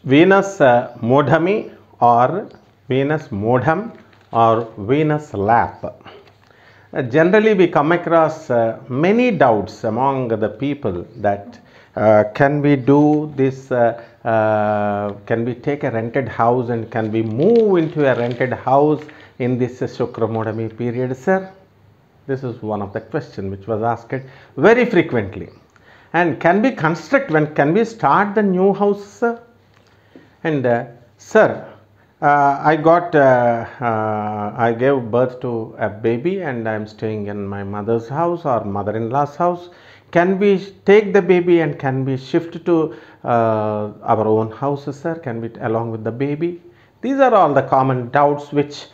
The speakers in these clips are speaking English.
Venus Mudami or Venus Moodam or Venus lap. Generally we come across many doubts among the people that can we do this, can we take a rented house and can we move into a rented house in this Sukra Mudami period, sir? This is one of the questions which was asked very frequently. And can we construct, when can we start the new house, sir? And sir, I gave birth to a baby and I am staying in my mother's house or mother-in-law's house. Can we take the baby and can we shift to our own house, sir? Can we along with the baby? These are all the common doubts which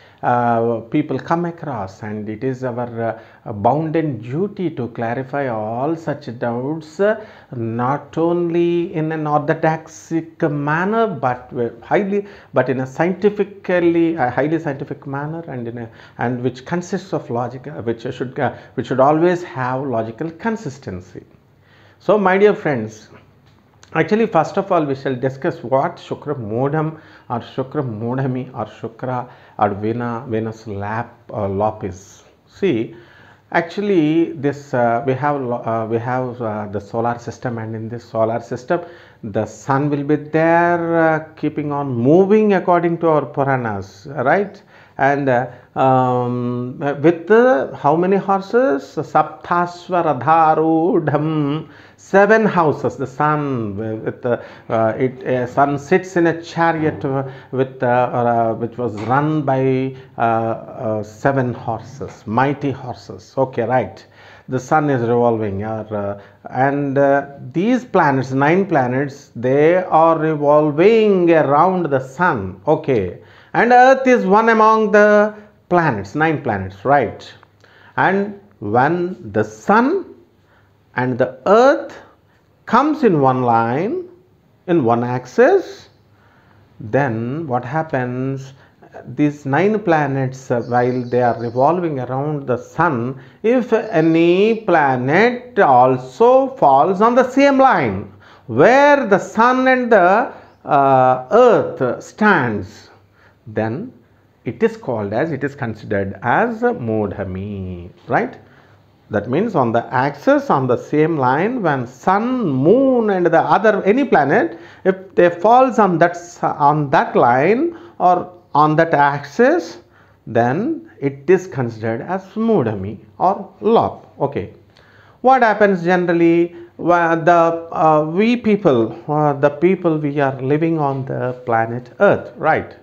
people come across, and it is our bounden duty to clarify all such doubts, not only in an orthodoxic manner but in a highly scientific manner, and which consists of logic, which should always have logical consistency. So my dear friends, actually, first of all, we shall discuss what Sukra Moodam or Sukra Mudami or Sukra or Venus lap is. See, actually, this we have the solar system, and in this solar system, the sun will be there, keeping on moving according to our Puranas, right? And with how many horses? Saptasvaradharudham, 7 houses. The sun with sun sits in a chariot with which was run by 7 horses, mighty horses. Okay, right. The sun is revolving, and these planets, 9 planets, they are revolving around the sun. Okay, and Earth is one among the planets, 9 planets, right? And when the sun and the Earth comes in one line, in one axis, then what happens? These 9 planets, while they are revolving around the sun, if any planet also falls on the same line where the sun and the Earth stands, then it is considered as a Mudami, right? That means on the axis, on the same line, when sun, moon and the other any planet, if they falls on that line or on that axis, then it is considered as Mudami or lap. Okay. What happens generally? We people we are living on the planet Earth, right?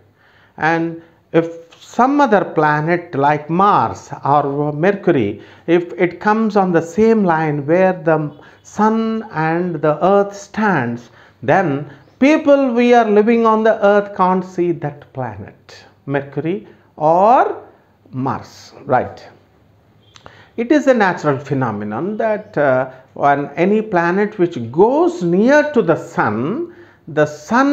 And if some other planet like Mars or Mercury, if it comes on the same line where the sun and the Earth stands, then people we are living on the Earth can't see that planet, Mercury or Mars, right? It is a natural phenomenon that when any planet which goes near to the sun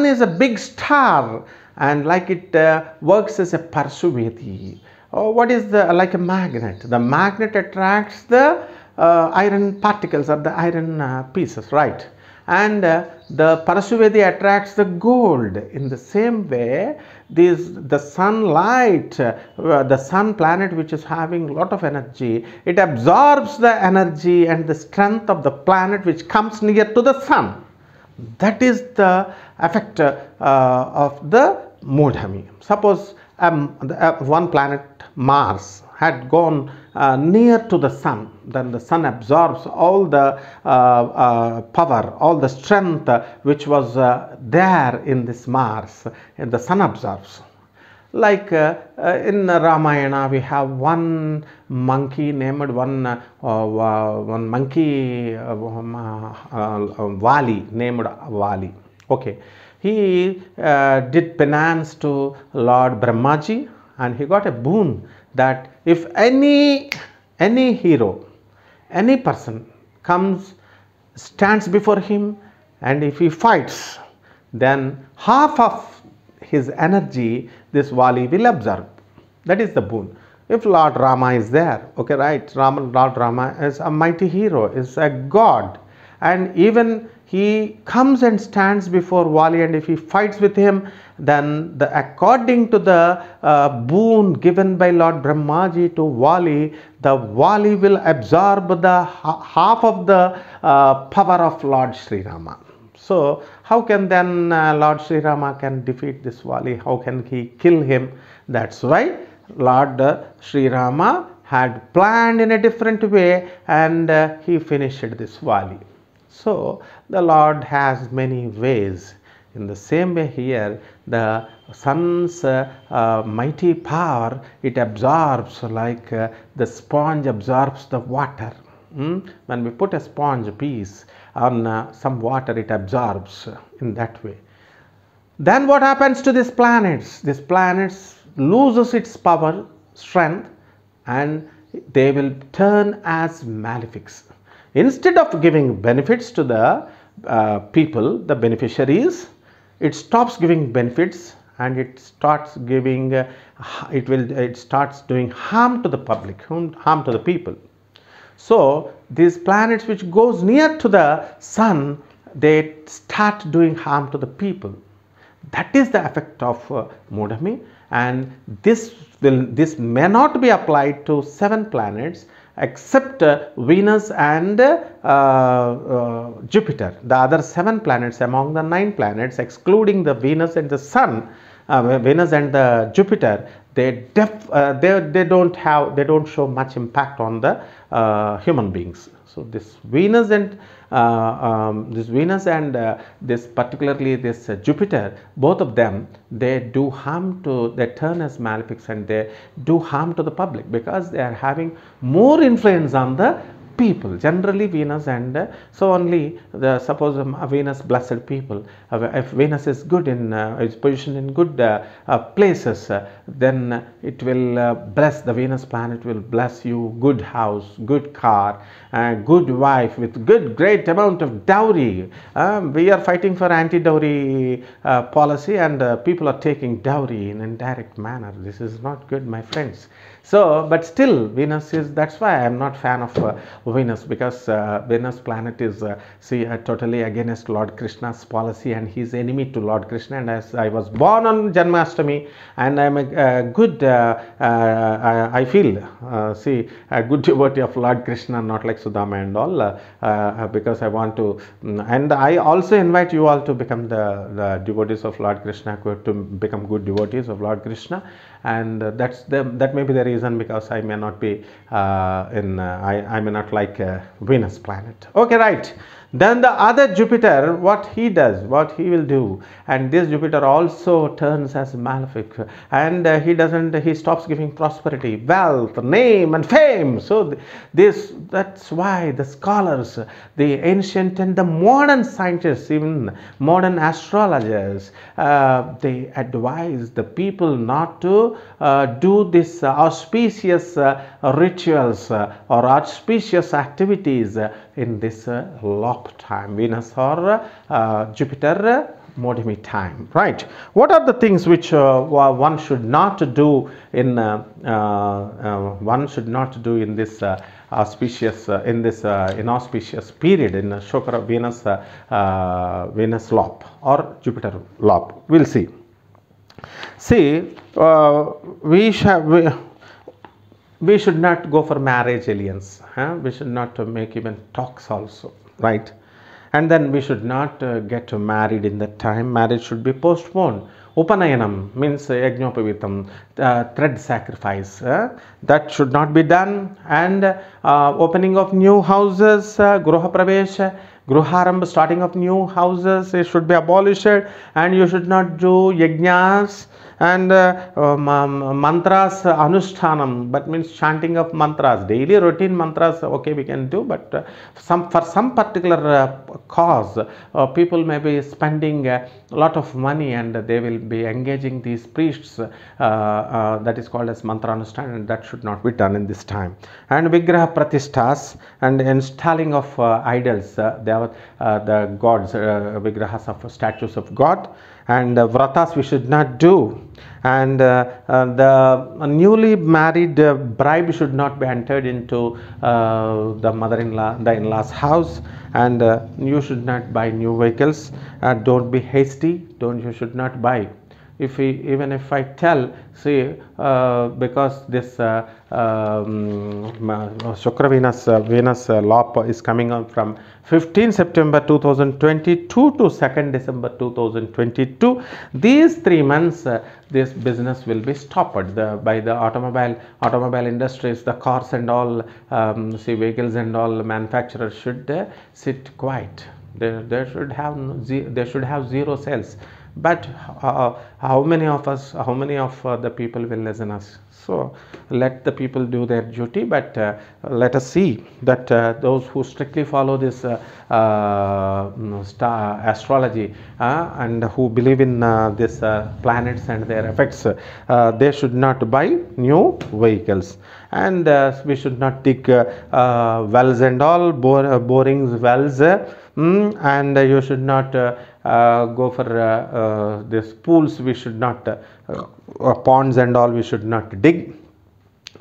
is a big star, and like it works as a Parsuvedi. What is like a magnet? The magnet attracts the iron particles or the iron pieces, right? And the Parsuvedi attracts the gold. In the same way, the sunlight, the sun planet which is having a lot of energy, it absorbs the energy and the strength of the planet which comes near to the sun. That is the effect of the Mudami. Suppose one planet, Mars, had gone near to the sun, then the sun absorbs all the power, all the strength which was there in this Mars, and the sun absorbs. Like in Ramayana, we have one monkey named Vali, named Vali. Okay, he did penance to Lord Brahmaji, and he got a boon that if any hero, any person stands before him, and if he fights, then half of his energy this Vali will absorb. That is the boon. If Lord Rama is there, okay, right, Lord Rama is a mighty hero, is a god, and even he comes and stands before Vali, and if he fights with him, then according to the boon given by Lord Brahmaji to Vali, the Vali will absorb the half of the power of Lord Sri Rama. So how can then Lord Sri Rama can defeat this Vali? How can he kill him? That's why Lord Sri Rama had planned in a different way, and he finished this Vali. So the Lord has many ways. In the same way here, the sun's mighty power, it absorbs like the sponge absorbs the water. When we put a sponge piece on some water, it absorbs in that way. Then what happens to these planets? These planets loses its power, strength, and they will turn as malefics. Instead of giving benefits to the people, the beneficiaries, it stops giving benefits and it starts giving it starts doing harm to the public, harm to the people. So these planets which goes near to the sun, they start doing harm to the people. That is the effect of Mudami, and this may not be applied to 7 planets except Venus and Jupiter. The other 7 planets among the 9 planets, excluding the Venus and the Sun, Venus and the Jupiter, they don't show much impact on the human beings. So this Venus and this particularly this Jupiter, both of them, they do harm to, they turn as malefics and they do harm to the public because they are having more influence on the people. Generally Venus and so only the suppose Venus blessed people, if Venus is good in is positioned in good places, then it will bless, the Venus planet will bless you good house, good car, good wife with good great amount of dowry. We are fighting for anti-dowry policy, and people are taking dowry in indirect manner. This is not good, my friends. So but still Venus is, that's why I am not fan of Venus, because Venus planet is totally against Lord Krishna's policy, and he is enemy to Lord Krishna. And as I was born on Janmashtami, and I am a good I feel a good devotee of Lord Krishna, not like Sudama and all, because I want to, and I also invite you all to become the devotees of Lord Krishna, to become good devotees of Lord Krishna. And that may be the reason, because I may not be I may not like Venus planet. Okay, right. Then the other Jupiter, what he does, what he will do, and this Jupiter also turns as malefic, and he stops giving prosperity, wealth, name and fame. So that's why the scholars, the ancient and the modern scientists, even modern astrologers, they advise the people not to do this auspicious rituals or auspicious activities in this lop time, Venus or Jupiter Mudami time, right? What are the things which one should not do in this auspicious inauspicious period in Sukra Venus lop or Jupiter lop? We'll see. We should not go for marriage alliance. We should not make even talks also, right? And then we should not get married in that time. Marriage should be postponed. Upanayanam means yajnopavitam, thread sacrifice, that should not be done. And opening of new houses, gruha pravesh, gruharambha, starting of new houses, it should be abolished. And you should not do yajnas and mantras anushtanam, but means chanting of mantras, daily routine mantras, okay, we can do, but for some particular cause, people may be spending a lot of money and they will be engaging these priests, that is called as mantra anushtana, and that should not be done in this time. And vigraha pratishtas and installing of idols, the gods, vigrahas of statues of God, and vratas we should not do, and the newly married bride should not be entered into the mother-in-law, the in-laws house, and you should not buy new vehicles. Don't be hasty, you should not buy. Even if I tell, see, because this Sukra Venus law is coming up from 15 September 2022 to 2nd December 2022. These 3 months, this business will be stopped by the automobile industries, the cars and all, see, vehicles and all manufacturers should sit quiet. They should have zero sales. But how many of the people will listen us? So let the people do their duty, but let us see that those who strictly follow this astrology and who believe in this planets and their effects, they should not buy new vehicles, and we should not dig wells and all, borings, wells, and you should not go for these pools. We should not ponds and all we should not dig,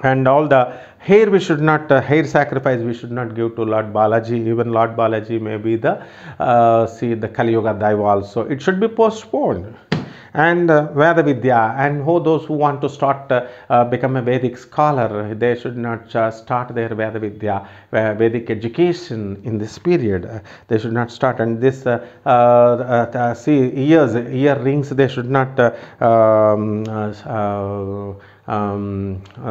and all the hair we should not hair sacrifice we should not give to Lord Balaji. Even Lord Balaji may be the the Kali Yuga Daiva also. It should be postponed. And Veda Vidya, and those who want to start become a Vedic scholar, they should not start their Veda Vidya, Vedic education in this period. They should not start. And this earrings they should not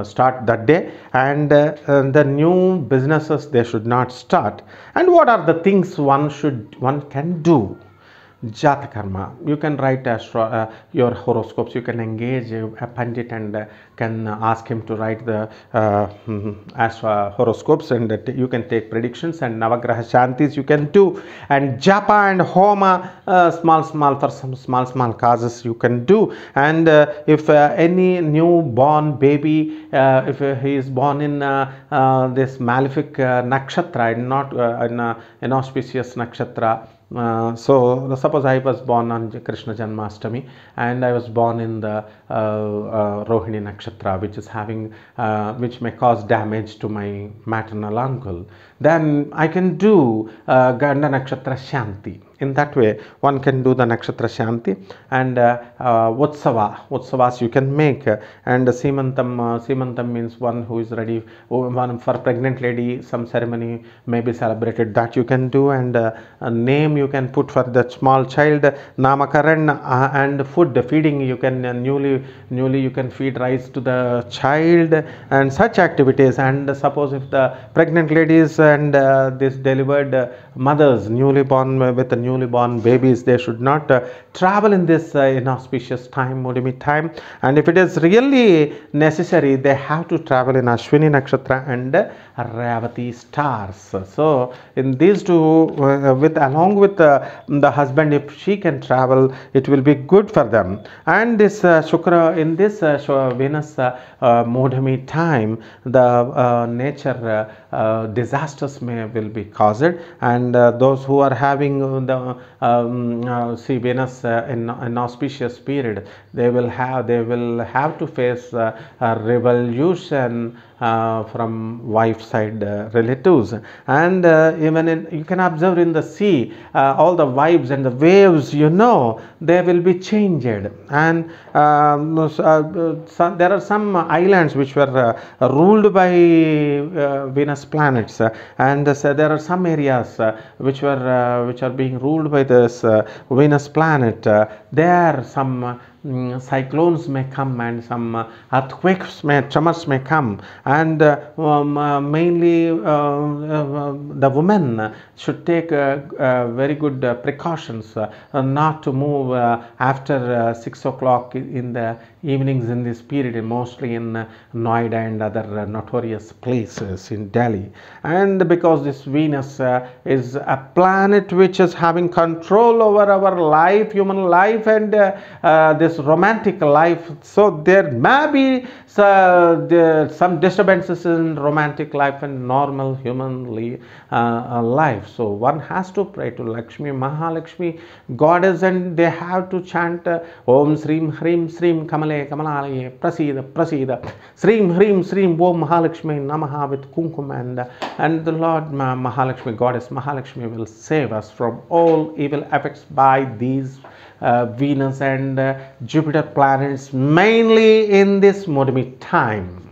start that day, and the new businesses they should not start. And what are the things one can do? Jatakarma. You can write your horoscopes. You can engage a pandit and can ask him to write the horoscopes, and you can take predictions, and Navagraha Shantis you can do, and Japa and Homa, small for some small causes you can do. And if any newborn baby, if he is born in this malefic nakshatra and not in inauspicious nakshatra, so suppose I was born on Krishna Janmashtami and I was born in the Rohini Nakshatra, which is having which may cause damage to my maternal uncle, then I can do Ganda Nakshatra Shanti. In that way one can do the Nakshatra Shanti, and Utsavas you can make, and Simantam means one who is ready, one for pregnant lady, some ceremony may be celebrated, that you can do, and a name you can put for the small child, Namakaran, and feeding you can newly you can feed rice to the child, and such activities. And suppose if the pregnant ladies and this delivered mothers, newly born babies, they should not travel in this inauspicious time, Mudami time, and if it is really necessary they have to travel in Ashwini Nakshatra and Revati stars. So in these two, along with the husband, if she can travel, it will be good for them. And this Shukra, in this Venus Mudami time, the nature disasters will be caused, and those who are having the Venus in an auspicious period, they will have to face a revolution from wife side relatives. And even you can observe in the sea, all the vibes and the waves, they will be changed. And there are some islands which were ruled by Venus planets, and there are some areas which are being ruled by this Venus planet. There some cyclones may come, and some earthquakes tremors may come, and mainly the women should take very good precautions not to move after 6 o'clock in the evenings in this period, mostly in Noida and other notorious places in Delhi. And because this Venus is a planet which is having control over our life, human life, and this this romantic life. So there may be some disturbances in romantic life and normal human life. So one has to pray to Lakshmi, Mahalakshmi goddess, and they have to chant Om Srim Hrim Srim Kamale Kamalaya Prasida Prasida Srim Hrim Srim Om Mahalakshmi Namaha with Kumkum, and the Lord Mahalakshmi goddess Mahalakshmi will save us from all evil effects by these Venus and Jupiter planets, mainly in this Mudami time.